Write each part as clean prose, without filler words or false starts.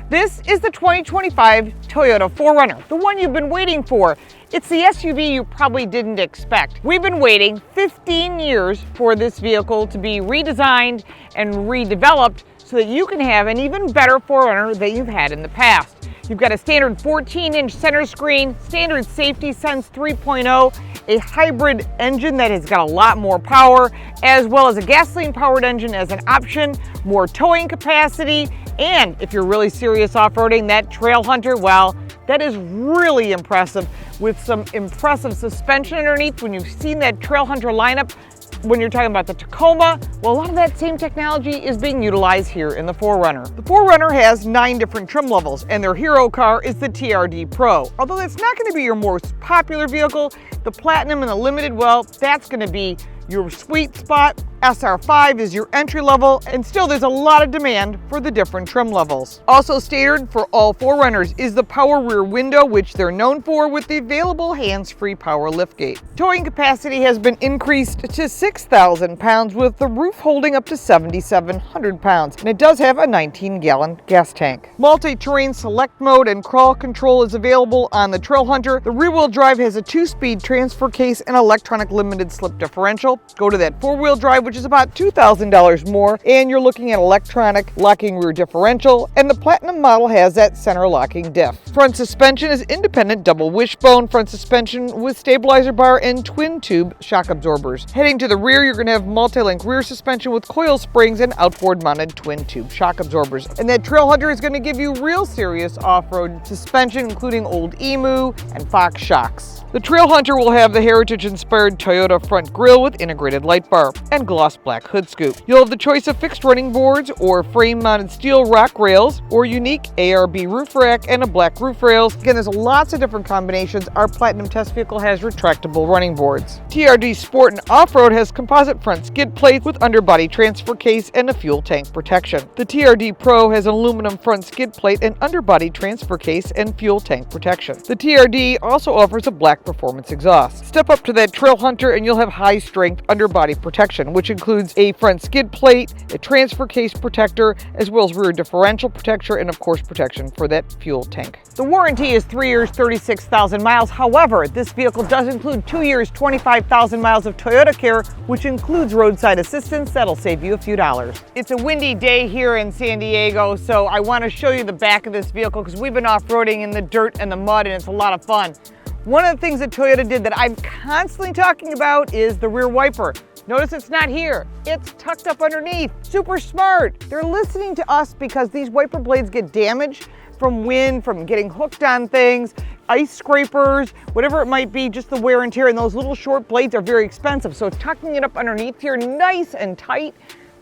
This is the 2025 Toyota 4Runner, the one you've been waiting for. It's the SUV you probably didn't expect. We've been waiting 15 years for this vehicle to be redesigned and redeveloped so that you can have an even better 4Runner than you've had in the past. You've got a standard 14-inch center screen, standard Safety Sense 3.0, a hybrid engine that has got a lot more power, as well as a gasoline-powered engine as an option, more towing capacity, and if you're really serious off-roading, that Trailhunter, well, that is really impressive with some impressive suspension underneath. When you've seen that Trailhunter lineup, when you're talking about the Tacoma, well, a lot of that same technology is being utilized here in the 4Runner. The 4Runner has 9 different trim levels, and their hero car is the TRD Pro. Although that's not going to be your most popular vehicle, the Platinum and the Limited, well, that's going to be your sweet spot. SR5 is your entry level, and still there's a lot of demand for the different trim levels. Also standard for all 4Runners is the power rear window, which they're known for with the available hands-free power liftgate. Towing capacity has been increased to 6,000 pounds with the roof holding up to 7,700 pounds, and it does have a 19-gallon gas tank. Multi-terrain select mode and crawl control is available on the Trailhunter. The rear-wheel drive has a 2-speed transfer case and electronic limited slip differential. Go to that 4-wheel drive, which is about $2,000 more, and you're looking at electronic locking rear differential, and the Platinum model has that center locking diff. Front suspension is independent double wishbone front suspension with stabilizer bar and twin tube shock absorbers. Heading to the rear, you're going to have multi-link rear suspension with coil springs and outboard mounted twin tube shock absorbers. And that Trailhunter is going to give you real serious off-road suspension, including old Emu and Fox shocks. The Trailhunter will have the heritage-inspired Toyota front grille with integrated light bar and gloss black hood scoop. You'll have the choice of fixed running boards or frame-mounted steel rock rails or unique ARB roof rack and a black roof rails. Again, there's lots of different combinations. Our Platinum test vehicle has retractable running boards. TRD Sport and Off-Road has composite front skid plates with underbody transfer case and a fuel tank protection. The TRD Pro has an aluminum front skid plate and underbody transfer case and fuel tank protection. The TRD also offers a black performance exhaust. Step up to that Trailhunter and you'll have high-strength underbody protection, which includes a front skid plate, a transfer case protector, as well as rear differential protector, and of course protection for that fuel tank. The warranty is 3 years, 36,000 miles. However, this vehicle does include 2 years, 25,000 miles of Toyota Care, which includes roadside assistance. That'll save you a few dollars. It's a windy day here in San Diego, so I want to show you the back of this vehicle because we've been off-roading in the dirt and the mud, and it's a lot of fun. One of the things that Toyota did that I'm constantly talking about is the rear wiper. Notice it's not here. It's tucked up underneath. Super smart. They're listening to us because these wiper blades get damaged from wind, from getting hooked on things, ice scrapers, whatever it might be, just the wear and tear. And those little short blades are very expensive. So tucking it up underneath here nice and tight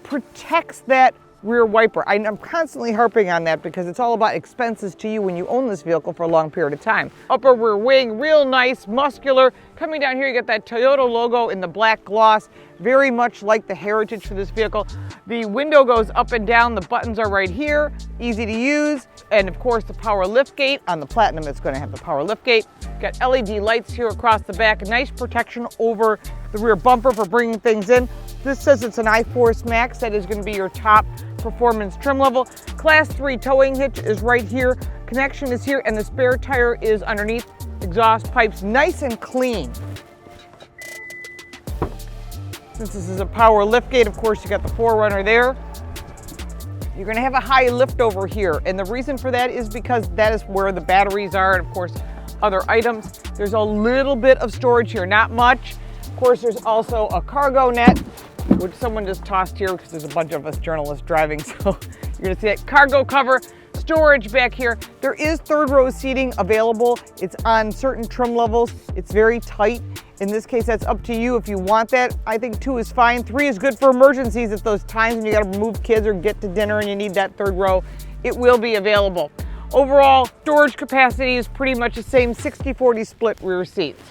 protects that rear wiper. I'm constantly harping on that because it's all about expenses to you when you own this vehicle for a long period of time. Upper rear wing, real nice, muscular. Coming down here, you get that Toyota logo in the black gloss, very much like the heritage for this vehicle. The window goes up and down. The buttons are right here, easy to use. And of course, the power lift gate. On the Platinum, it's going to have the power lift gate. Got LED lights here across the back, nice protection over the rear bumper for bringing things in. This says it's an iForce Max. That is going to be your top performance trim level. Class 3 towing hitch is right here. Connection is here, and the spare tire is underneath. Exhaust pipes nice and clean. Since this is a power liftgate, of course, you got the 4Runner there. You're going to have a high lift over here, and the reason for that is because that is where the batteries are, and of course, other items. There's a little bit of storage here, not much. Of course, there's also a cargo net, which someone just tossed here because there's a bunch of us journalists driving, so you're going to see that cargo cover. Storage back here. There is third row seating available. It's on certain trim levels. It's very tight. In this case, that's up to you if you want that. I think 2 is fine. 3 is good for emergencies at those times when you got to move kids or get to dinner and you need that third row. It will be available. Overall, storage capacity is pretty much the same, 60-40 split rear seats.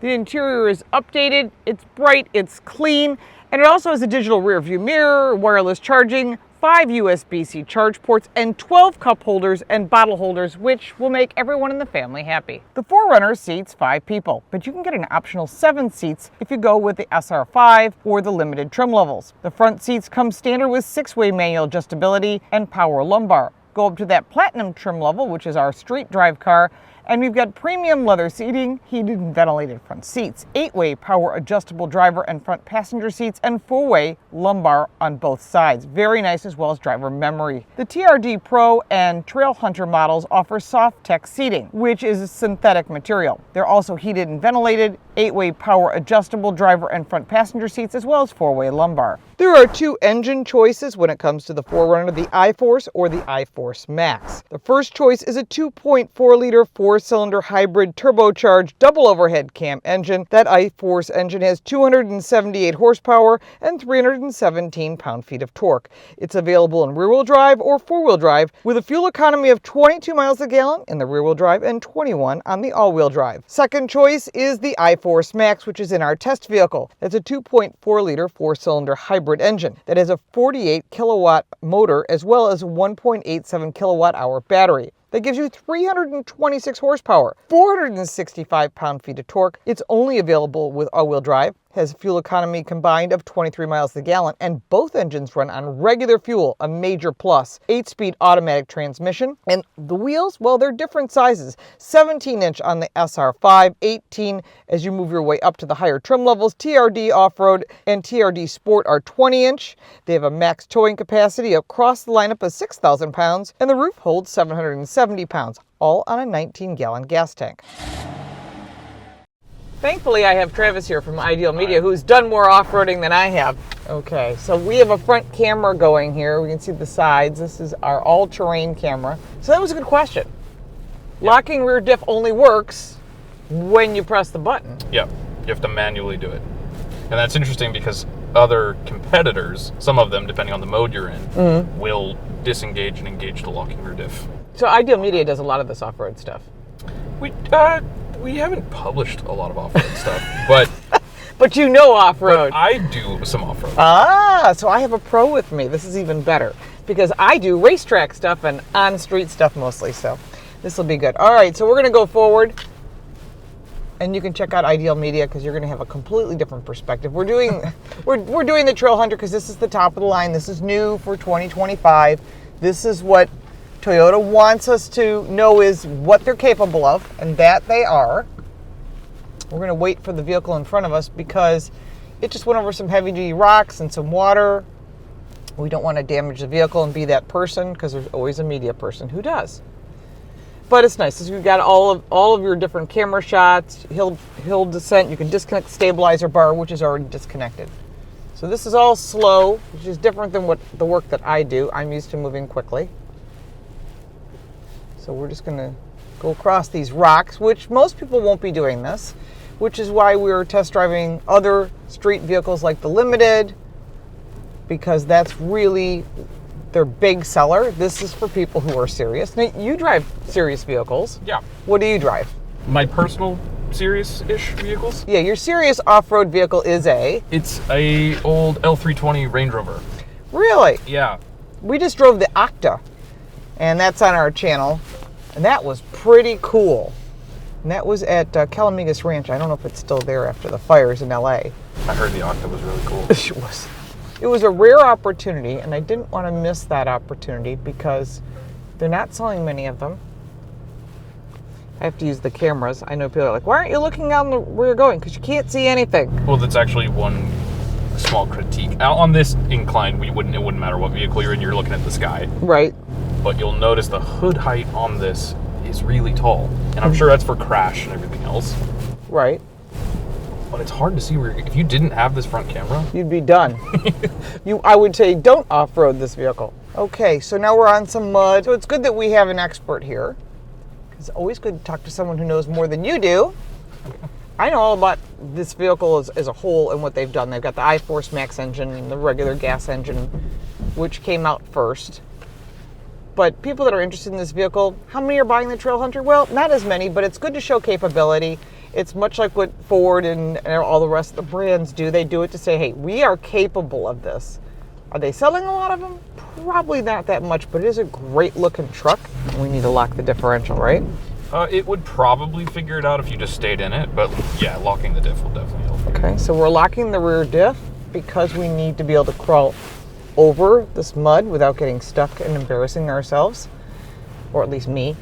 The interior is updated, it's bright, it's clean, and it also has a digital rear view mirror, wireless charging, 5 USB-C charge ports, and 12 cup holders and bottle holders, which will make everyone in the family happy. The 4Runner seats 5 people, but you can get an optional 7 seats if you go with the SR5 or the limited trim levels. The front seats come standard with 6-way manual adjustability and power lumbar. Go up to that Platinum trim level, which is our street drive car, and we've got premium leather seating, heated and ventilated front seats, 8-way power adjustable driver and front passenger seats, and 4-way lumbar on both sides. Very nice, as well as driver memory. The TRD Pro and Trailhunter models offer soft tech seating, which is a synthetic material. They're also heated and ventilated, 8-way power adjustable driver and front passenger seats, as well as 4-way lumbar. There are 2 engine choices when it comes to the 4Runner, the iForce or the iForce Max. The first choice is a 2.4-liter 4-cylinder hybrid turbocharged double overhead cam engine. That iForce engine has 278 horsepower and 317 pound-feet of torque. It's available in rear-wheel drive or 4-wheel drive with a fuel economy of 22 miles a gallon in the rear-wheel drive and 21 on the all-wheel drive. Second choice is the iForce Max, which is in our test vehicle. That's a 2.4-liter 4-cylinder hybrid engine that has a 48 kilowatt motor as well as a 1.87 kilowatt hour battery. That gives you 326 horsepower, 465 pound-feet of torque. It's only available with all-wheel drive, has fuel economy combined of 23 miles a gallon, and both engines run on regular fuel, a major plus. 8-speed automatic transmission, and the wheels, well, they're different sizes. 17-inch on the SR5, 18 as you move your way up to the higher trim levels. TRD Off-Road and TRD Sport are 20-inch. They have a max towing capacity across the lineup of 6,000 pounds, and the roof holds 770 pounds, all on a 19-gallon gas tank. Thankfully, I have Travis here from Ideal Media, who's done more off-roading than I have. Okay, so we have a front camera going here. We can see the sides. This is our all-terrain camera. So that was a good question. Yep. Locking rear diff only works when you press the button. Yep, you have to manually do it. And that's interesting because other competitors, some of them, depending on the mode you're in, will disengage and engage the locking rear diff. So Ideal Media does a lot of this off-road stuff. We haven't published a lot of off-road stuff, but... But you know off-road. But I do some off-road. Ah, so I have a pro with me. This is even better because I do racetrack stuff and on-street stuff mostly, so this will be good. All right, so we're going to go forward, and you can check out Ideal Media because you're going to have a completely different perspective. We're doing we're doing the Trailhunter because this is the top of the line. This is new for 2025. This is what Toyota wants us to know is what they're capable of, and that they are. We're going to wait for the vehicle in front of us because it just went over some heavy-duty rocks and some water. We don't want to damage the vehicle and be that person because there's always a media person who does. But it's nice because we've got all of your different camera shots, hill descent. You can disconnect the stabilizer bar, which is already disconnected. So this is all slow, which is different than what the work that I do. I'm used to moving quickly. So we're just going to go across these rocks, which most people won't be doing this, which is why we're test driving other street vehicles like the Limited, because that's really their big seller. This is for people who are serious. Now, you drive serious vehicles. Yeah. What do you drive? My personal serious-ish vehicles? Yeah, your serious off-road vehicle is a... It's a old L320 Range Rover. Really? Yeah. We just drove the Octa, and that's on our channel, and that was pretty cool. And that was at Calamigas Ranch. I don't know if it's still there after the fires in LA. I heard the Octa was really cool. It was. It was a rare opportunity, and I didn't want to miss that opportunity because they're not selling many of them. I have to use the cameras. I know people are like, why aren't you looking out where you're going? Because you can't see anything. Well, that's actually one small critique. On this incline, it wouldn't matter what vehicle you're in, you're looking at the sky. Right. But you'll notice the hood height on this is really tall. And I'm sure that's for crash and everything else. Right. But it's hard to see where, if you didn't have this front camera, you'd be done. I would say don't off-road this vehicle. Okay, so now we're on some mud. So it's good that we have an expert here. It's always good to talk to someone who knows more than you do. I know all about this vehicle as a whole and what they've done. They've got the iForce Max engine and the regular gas engine, which came out first. But people that are interested in this vehicle, how many are buying the Trailhunter? Well, not as many, but it's good to show capability. It's much like what Ford and all the rest of the brands do. They do it to say, hey, we are capable of this. Are they selling a lot of them? Probably not that much, but it is a great looking truck. We need to lock the differential, right? It would probably figure it out if you just stayed in it, but yeah, locking the diff will definitely help. Okay, so we're locking the rear diff because we need to be able to crawl over this mud without getting stuck and embarrassing ourselves, or at least me.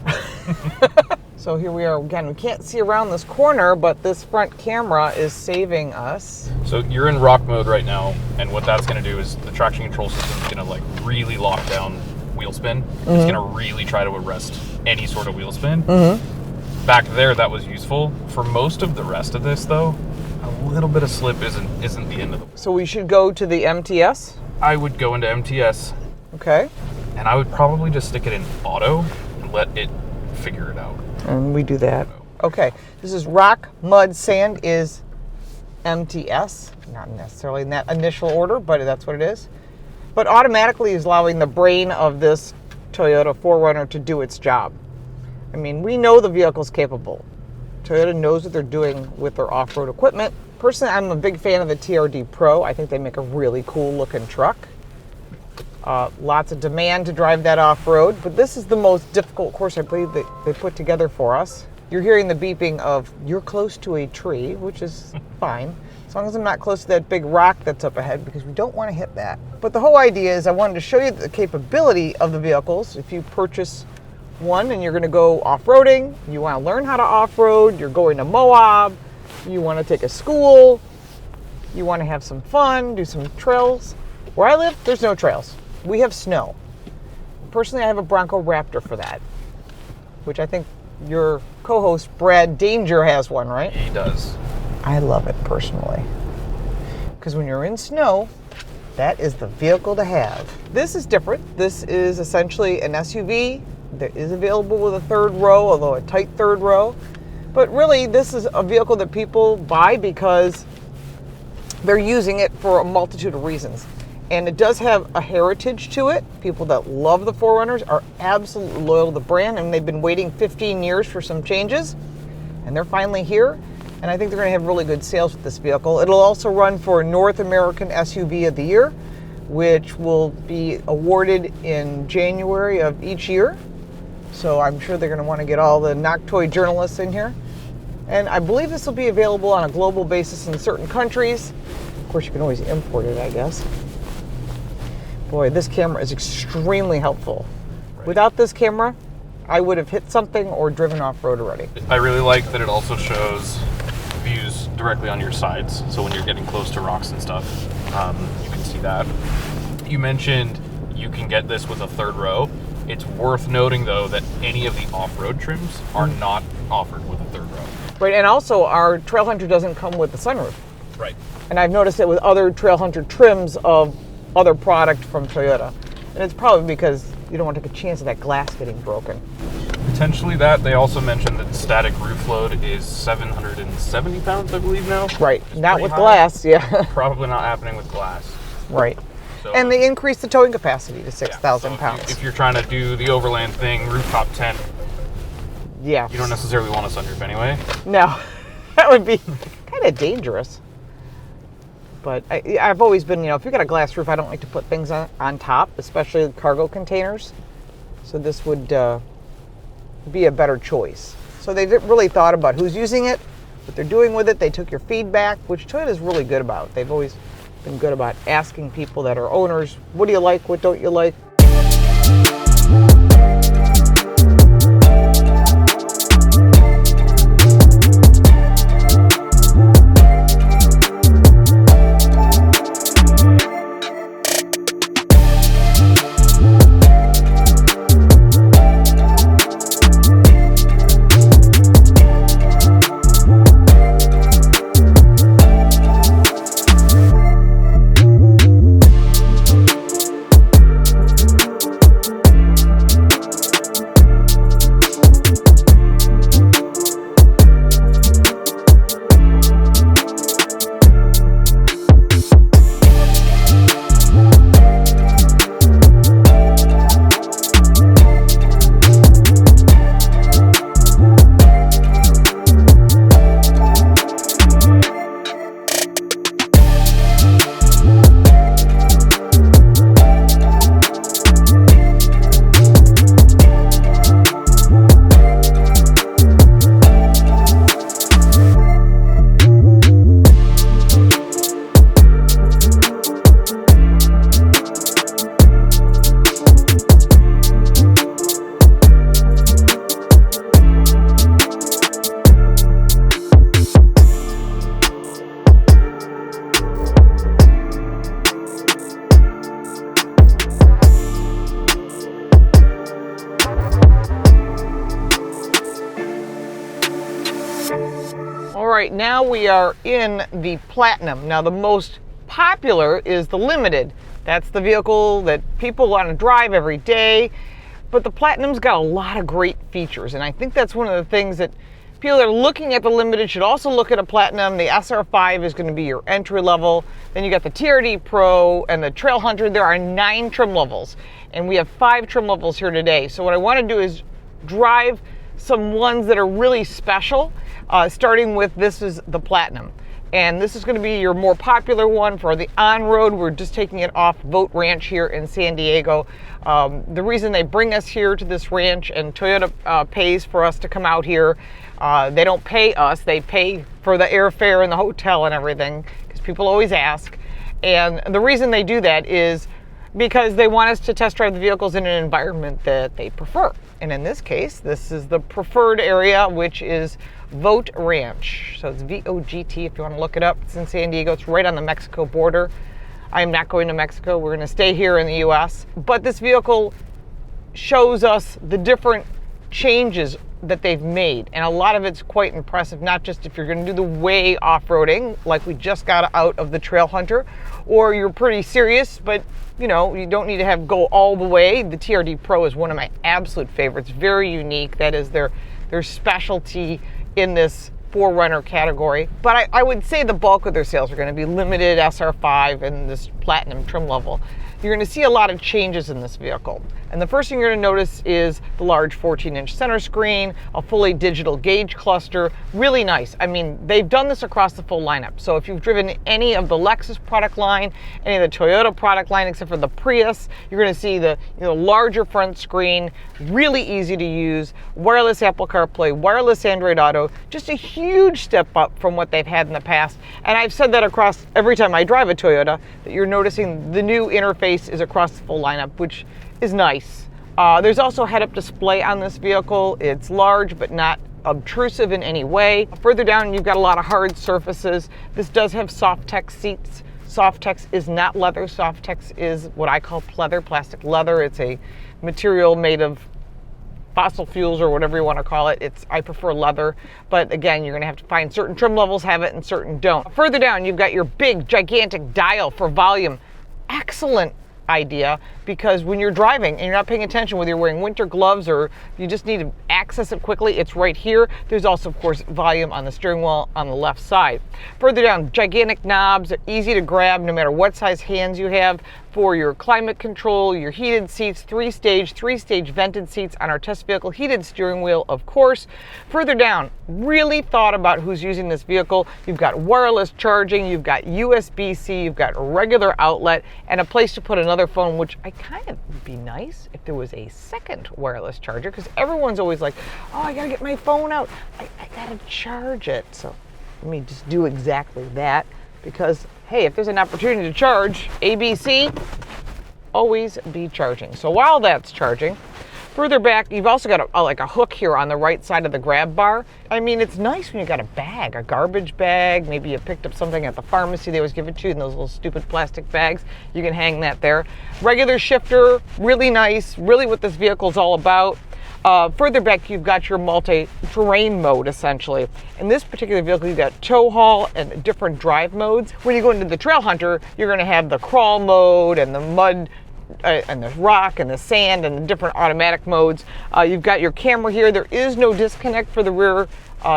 So here we are again. We can't see around this corner, but this front camera is saving us. So you're in rock mode right now, and what that's going to do is the traction control system is going to like really lock down wheel spin. It's going to really try to arrest any sort of wheel spin. Back there, that was useful. For most of the rest of this, though, a little bit of slip isn't the end of the. So we should go to the MTS. I would go into MTS. Okay. And I would probably just stick it in auto and let it figure it out. And we do that. Okay. This is rock, mud, sand is MTS. Not necessarily in that initial order, but that's what it is. But automatically is allowing the brain of this Toyota 4Runner to do its job. I mean, we know the vehicle's capable. Toyota knows what they're doing with their off-road equipment. Personally, I'm a big fan of the TRD Pro. I think they make a really cool looking truck. Lots of demand to drive that off-road, but this is the most difficult course I believe that they put together for us. You're hearing the beeping of you're close to a tree, which is fine, as long as I'm not close to that big rock that's up ahead, because we don't want to hit that. But the whole idea is I wanted to show you the capability of the vehicles. If you purchase one and you're going to go off-roading, you want to learn how to off-road, you're going to Moab, you want to take a school, you want to have some fun, do some trails. Where I live, there's no trails. We have snow. Personally, I have a Bronco Raptor for that, which I think your co-host Brad Danger has one, right? He does. I love it personally, because when you're in snow, that is the vehicle to have. This is different. This is essentially an SUV that is available with a third row, although a tight third row. But really, this is a vehicle that people buy because they're using it for a multitude of reasons. And it does have a heritage to it. People that love the 4Runners are absolutely loyal to the brand, and they've been waiting 15 years for some changes, and they're finally here. And I think they're going to have really good sales with this vehicle. It'll also run for North American SUV of the Year, which will be awarded in January of each year. So I'm sure they're going to want to get all the knock toy journalists in here. And I believe this will be available on a global basis in certain countries. Of course, you can always import it, I guess. Boy, this camera is extremely helpful. Right. Without this camera, I would have hit something or driven off-road already. I really like that it also shows views directly on your sides. So when you're getting close to rocks and stuff, you can see that. You mentioned you can get this with a third row. It's worth noting, though, that any of the off-road trims are not offered with a third row. Right, and also our Trailhunter doesn't come with the sunroof. Right. And I've noticed it with other Trailhunter trims of other product from Toyota. And it's probably because you don't want to take a chance of that glass getting broken. Potentially that. They also mentioned that static roof load is 770 pounds, I believe now. Right, not with glass, yeah. Probably not happening with glass. Right. So, and they increased the towing capacity to 6,000 so pounds. If you're trying to do the overland thing, rooftop tent, yeah, you don't necessarily want a sunroof anyway. No, that would be kind of dangerous. But I've always been, if you've got a glass roof, I don't like to put things on top, especially cargo containers. So this would be a better choice. So they really thought about who's using it, what they're doing with it. They took your feedback, which Toyota's really good about. They've always been good about asking people that are owners, what do you like, what don't you like? right now we are in the Platinum. Now the most popular is the Limited. That's the vehicle that people want to drive every day. But the Platinum's got a lot of great features, and I think that's one of the things that people that are looking at the Limited should also look at a Platinum. The SR5 is going to be your entry level. Then you got the TRD Pro and the Trailhunter. There are 9 trim levels, and we have 5 trim levels here today. So what I want to do is drive some ones that are really special, starting with this is the Platinum. And this is going to be your more popular one for the on-road. We're just taking it off Boat Ranch here in San Diego. The reason they bring us here to this ranch, and Toyota pays for us to come out here. They don't pay us, they pay for the airfare and the hotel and everything, because people always ask. And the reason they do that is because they want us to test drive the vehicles in an environment that they prefer. And in this case, this is the preferred area, which is Boat Ranch. So it's VOGT if you want to look it up. It's in San Diego. It's right on the Mexico border. I am not going to Mexico. We're going to stay here in the US. But this vehicle shows us the different changes that they've made, and a lot of it's quite impressive, not just if you're going to do the way off-roading like we just got out of the Trailhunter, or you're pretty serious but you know you don't need to go all the way. The TRD Pro is one of my absolute favorites, very unique. That is their specialty in this 4Runner category. But I would say the bulk of their sales are going to be Limited, SR5, and this Platinum trim level. You're going to see a lot of changes in this vehicle. And the first thing you're going to notice is the large 14-inch center screen, a fully digital gauge cluster, really nice. I mean, they've done this across the full lineup. So if you've driven any of the Lexus product line, any of the Toyota product line, except for the Prius, you're going to see the larger front screen, really easy to use, wireless Apple CarPlay, wireless Android Auto, just a huge step up from what they've had in the past. And I've said that across every time I drive a Toyota, that you're noticing the new interface is across the full lineup, which is nice. There's also head-up display on this vehicle. It's large but not obtrusive in any way. Further down, you've got a lot of hard surfaces. This does have Softex seats. Softex is not leather. Softex is what I call pleather, plastic leather. It's a material made of fossil fuels or whatever you want to call it. I prefer leather, but again, you're going to have to find certain trim levels have it and certain don't. Further down, you've got your big, gigantic dial for volume. Excellent idea, because when you're driving and you're not paying attention, whether you're wearing winter gloves or you just need to access it quickly, it's right here. There's also, of course, volume on the steering wheel on the left side. Further down, gigantic knobs, easy to grab no matter what size hands you have, for your climate control, your heated seats, three-stage vented seats on our test vehicle, heated steering wheel, of course. Further down, really thought about who's using this vehicle. You've got wireless charging, you've got USB-C, you've got a regular outlet, and a place to put another phone, which I kind of would be nice if there was a second wireless charger, because everyone's always like, oh, I gotta get my phone out. I gotta charge it. So let me just do exactly that, because hey, if there's an opportunity to charge, ABC, always be charging. So while that's charging, further back, you've also got a hook here on the right side of the grab bar. I mean, it's nice when you got a bag, a garbage bag. Maybe you picked up something at the pharmacy. They always give it to you in those little stupid plastic bags. You can hang that there. Regular shifter, really nice, really what this vehicle's all about. Further back, you've got your multi-terrain mode, essentially. In this particular vehicle, you've got tow haul and different drive modes. When you go into the Trailhunter, you're going to have the crawl mode and the mud and the rock and the sand and the different automatic modes. You've got your camera here. There is no disconnect for the rear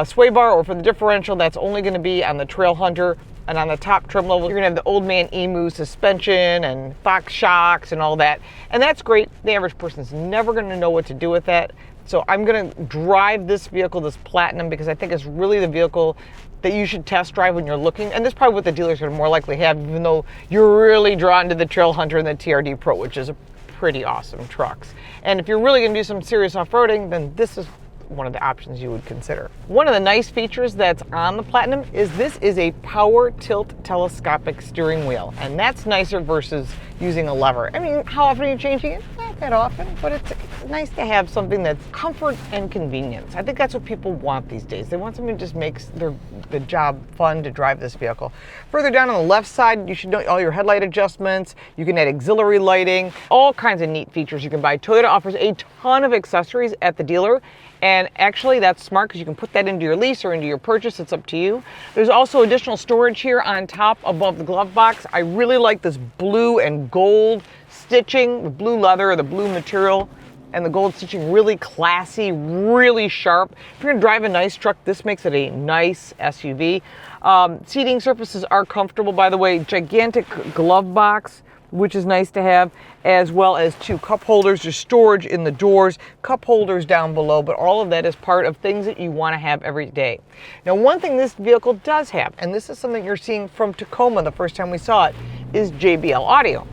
sway bar or for the differential. That's only going to be on the Trailhunter. And on the top trim level, you're gonna have the old man emu suspension and Fox shocks and all that. And that's great. The average person's never gonna know what to do with that. So I'm gonna drive this vehicle, this Platinum, because I think it's really the vehicle that you should test drive when you're looking. And this is probably what the dealers are more likely have, even though you're really drawn to the Trailhunter and the TRD Pro, which is a pretty awesome trucks. And if you're really gonna do some serious off-roading, then this is one of the options you would consider. One of the nice features that's on the Platinum is this is a power tilt telescopic steering wheel, and that's nicer versus using a lever. I mean, how often are you changing it? Not that often, but it's nice to have something that's comfort and convenience. I think that's what people want these days. They want something that just makes the job fun to drive this vehicle. Further down on the left side, you should know all your headlight adjustments. You can add auxiliary lighting, all kinds of neat features you can buy. Toyota offers a ton of accessories at the dealer, And actually that's smart because you can put that into your lease or into your purchase. It's up to you. There's also additional storage here on top above the glove box. I really like this blue and gold stitching, the blue leather, the blue material, and the gold stitching. Really classy, really sharp. If you're gonna drive a nice truck, this makes it a nice SUV. Seating surfaces are comfortable, by the way. Gigantic glove box, which is nice to have, as well as 2 cup holders. There's storage in the doors, cup holders down below, but all of that is part of things that you want to have every day. Now, one thing this vehicle does have, and this is something you're seeing from Tacoma the first time we saw it, is JBL audio.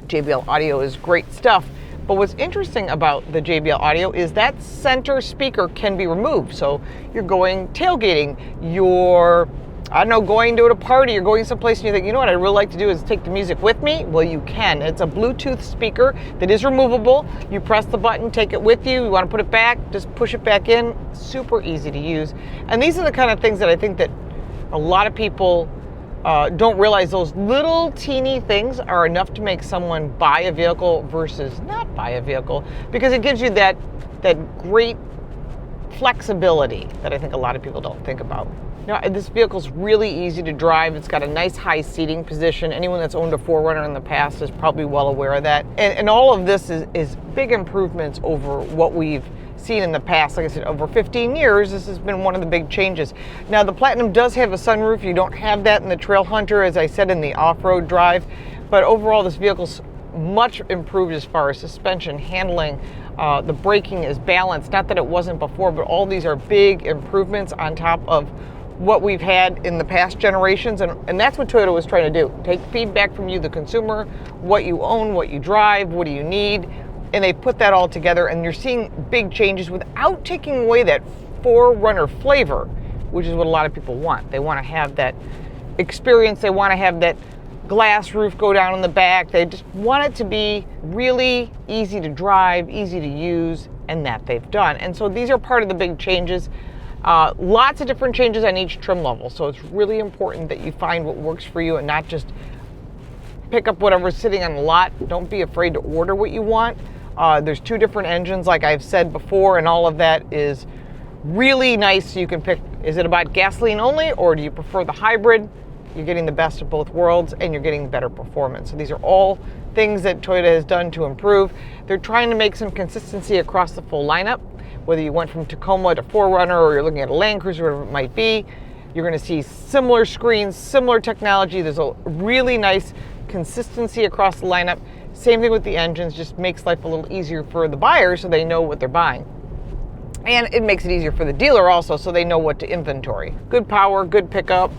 JBL audio is great stuff, but what's interesting about the JBL audio is that center speaker can be removed. So you're going tailgating, you're, I don't know, going to a party, you're going someplace and you think, you know what I'd really like to do is take the music with me? Well, you can. It's a Bluetooth speaker that is removable. You press the button, take it with you. You want to put it back, just push it back in. Super easy to use. And these are the kind of things that I think that a lot of people don't realize. Those little teeny things are enough to make someone buy a vehicle versus not buy a vehicle, because it gives you that great flexibility that I think a lot of people don't think about. Now, this vehicle's really easy to drive. It's got a nice high seating position. Anyone that's owned a 4Runner in the past is probably well aware of that. And all of this is big improvements over what we've seen in the past. Like I said, over 15 years, this has been one of the big changes. Now, the Platinum does have a sunroof. You don't have that in the Trailhunter, as I said, in the off-road drive. But overall, this vehicle's much improved as far as suspension, handling. The braking is balanced. Not that it wasn't before, but all these are big improvements on top of what we've had in the past generations, and that's what Toyota was trying to do. Take feedback from you, the consumer, what you own, what you drive, what do you need, and they put that all together, and you're seeing big changes without taking away that 4Runner flavor, which is what a lot of people want. They want to have that experience, they want to have that glass roof go down in the back, they just want it to be really easy to drive, easy to use, and that they've done. And so these are part of the big changes. Lots of different changes on each trim level, so it's really important that you find what works for you and not just pick up whatever's sitting on the lot. Don't be afraid to order what you want. There's 2 different engines, like I've said before, and all of that is really nice. So you can pick, is it about gasoline only, or do you prefer the hybrid? You're getting the best of both worlds, and you're getting better performance. So these are all things that Toyota has done to improve. They're trying to make some consistency across the full lineup. Whether you went from Tacoma to 4Runner or you're looking at a Land Cruiser, whatever it might be, you're going to see similar screens, similar technology. There's a really nice consistency across the lineup. Same thing with the engines, just makes life a little easier for the buyer so they know what they're buying. And it makes it easier for the dealer also so they know what to inventory. Good power, good pickup.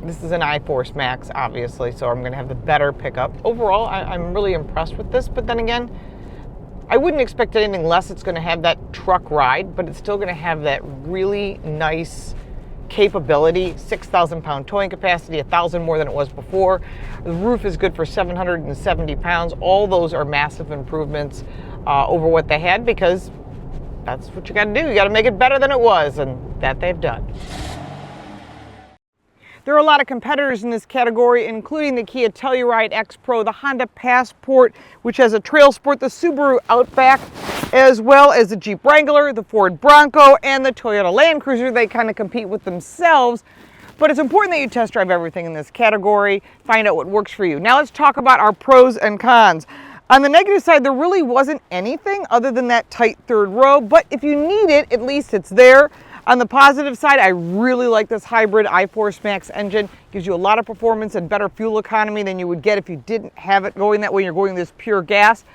This is an iForce Max, obviously, so I'm going to have the better pickup. Overall, I'm really impressed with this, but then again, I wouldn't expect anything less. It's going to have that truck ride, but it's still going to have that really nice capability, 6,000 pound towing capacity, 1,000 more than it was before. The roof is good for 770 pounds. All those are massive improvements over what they had, because that's what you got to do. You got to make it better than it was, and that they've done. There are a lot of competitors in this category, including the Kia Telluride X Pro, the Honda Passport, which has a Trail Sport, the Subaru Outback, as well as the Jeep Wrangler, the Ford Bronco, and the Toyota Land Cruiser. They kind of compete with themselves, but it's important that you test drive everything in this category, find out what works for you. Now let's talk about our pros and cons. On the negative side, there really wasn't anything other than that tight third row, but if you need it, at least it's there. On the positive side, I really like this hybrid iForce Max engine. Gives you a lot of performance and better fuel economy than you would get if you didn't have it going that way. You're going this pure gas.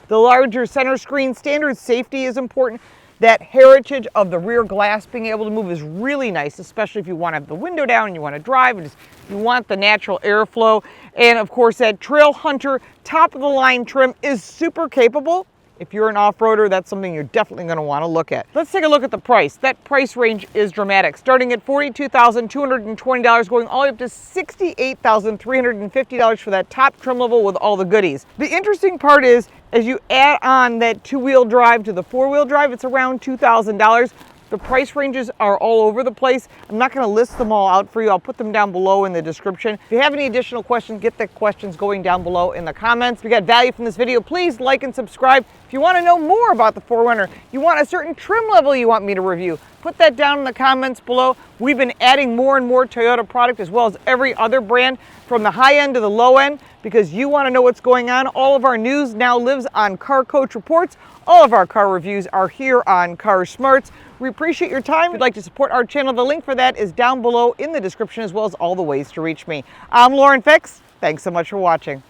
The larger center screen, standard safety is important. That heritage of the rear glass being able to move is really nice, especially if you want to have the window down and you want to drive and you want the natural airflow. And of course, that Trailhunter top of the line trim is super capable. If you're an off-roader, that's something you're definitely going to want to look at. Let's take a look at the price. That price range is dramatic, starting at $42,220, going all the way up to $68,350 for that top trim level with all the goodies. The interesting part is, as you add on that 2-wheel drive to the 4-wheel drive, it's around $2,000. The price ranges are all over the place. I'm not going to list them all out for you. I'll put them down below in the description. If you have any additional questions, get the questions going down below in the comments. If you got value from this video, please like and subscribe. If you want to know more about the 4Runner, you want a certain trim level you want me to review, put that down in the comments below. We've been adding more and more Toyota product as well as every other brand from the high end to the low end because you want to know what's going on. All of our news now lives on Car Coach Reports. All of our car reviews are here on Car Smarts. We appreciate your time. If you'd like to support our channel, the link for that is down below in the description as well as all the ways to reach me. I'm LaurenFix. Thanks so much for watching.